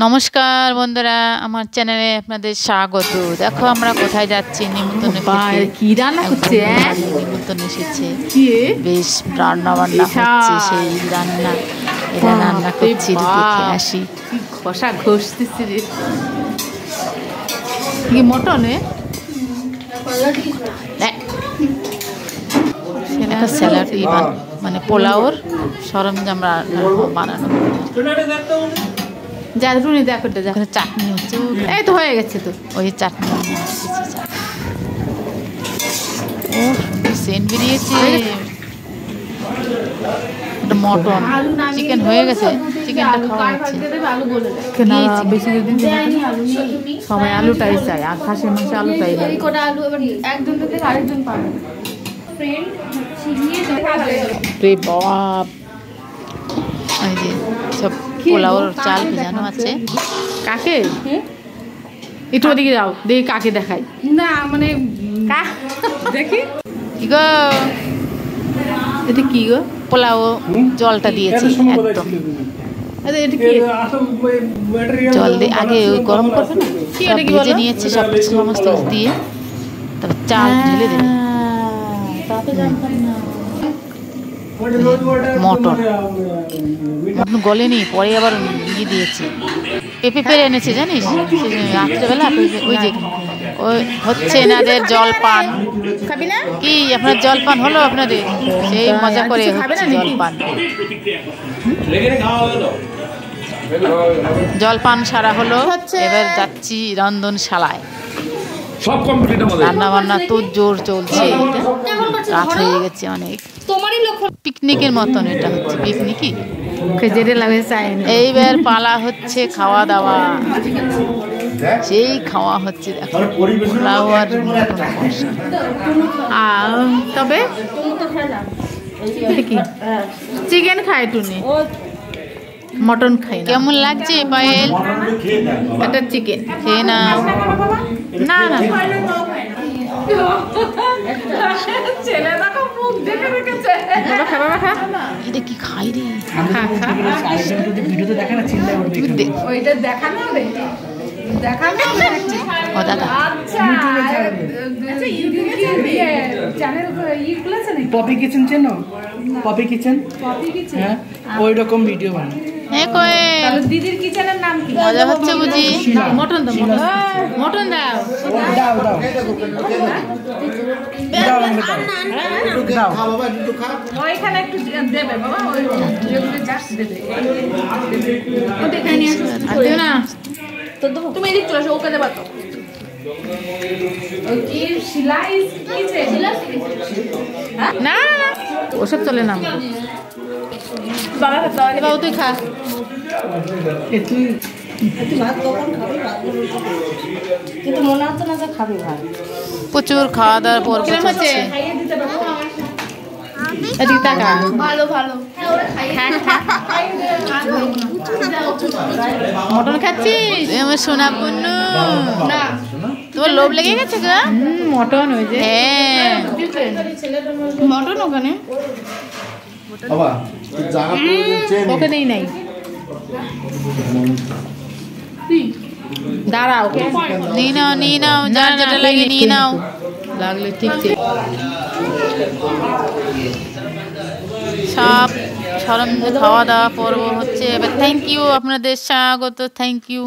নমস্কার বন্ধুরা, আমার চ্যানেলে আপনাদের স্বাগত। দেখো আমরা কোথায় যাচ্ছি, নিমন্ত্রণ কি রান্না করছে? নিমন্ত্রণ এসেছে, বেশ রান্না বান্না হচ্ছে, সেই রান্না এরা রান্না করছি, দেখে আসি। ঘষা ঘষতেছে রে, কি মটনে স্যালাড মানে পোলাওর সরঞ্জাম বানানো। যাদুনি দেখো, চাটনি হচ্ছে, এই তো হয়ে গেছে, তো ওই চাটনি ও সেন্ট বেরিয়েছে। মটন চিকেন হয়ে গেছে, চিকেনটা খাওয়া হচ্ছে। বেশি দিন সবাই আলুটাই চাই, আর খাসির মাংস আলুটাই বাপ। এই যে সব পোলাওর চাল ভেজানো আছে। কাকে একটু ওদিকে যাও, দেখি কাকে দেখাই না, মানে দেখি কি গো, এটা কি গো? পোলাও জলটা দিয়েছি একদম, জল দিয়ে আগে ওই গরম করবে না, ভেজে নিয়েছি সব সমস্ত দিয়ে, তারপর চাল ঢেলে দেবে। মটন গলেনি, পরে আবার ইয়ে দিয়েছি, পেঁপে পেরে এনেছে জানিস, রাত্রেবেলা ওই যে ওই হচ্ছে এনাদের জলপান। কি আপনার জলপান হলো? আপনাদের সেই মজা করে হচ্ছে জলপান। জলপান সারা হলো, এবার যাচ্ছি রন্ধনশালায়। রান্না বান্না তো জোর চলছে, রাত হয়ে গেছে অনেক। পিকনিকের মতন এটা হচ্ছে, পিকনিকই। এইবার পালা হচ্ছে খাওয়া দাওয়া, সেই খাওয়া হচ্ছে। দেখো তবে কি চিকেন খাই টুনি, মটন খাই। কেমন লাগছে পায়েল? এটা চিকেন খেয়ে নাও। না না, এটা কি খাই রে? পপি কিচেন চেনো? পপি কিচেন, হ্যাঁ ওই রকম ভিডিও বানায়। দিদির কিচেনের নাম কি? মজা হচ্ছে বুঝি। মটন দাও, মটন দাও, দাও দাও ওইখানে একটু দেবে বাবা, ওই জাস্ট দেবে না। তুমি এদিক চলে আসো, ওকে দেবা তো। না ওসব চলে না, বাবা তুই খা। কিন্তু মনে হচ্ছে না যে খাবি ভাই। প্রচুর খাওয়া দাওয়ার পর ভালো ভালো মটন খাচ্ছিস? আমার সোনা পুন্নু, তোমার লোভ লেগে গেছে গো? মটন ওই যে, হ্যাঁ মটন ওখানে ওখানে নাই। দাঁড়াও, নিয়ে নাও, যার যেটা লাগে নিয়ে নাও। লাগলে ঠিক ঠিক সব সরঞ্জাম খাওয়া দাওয়া পর্ব হচ্ছে এবার। থ্যাংক ইউ, আপনাদের স্বাগত, থ্যাংক ইউ।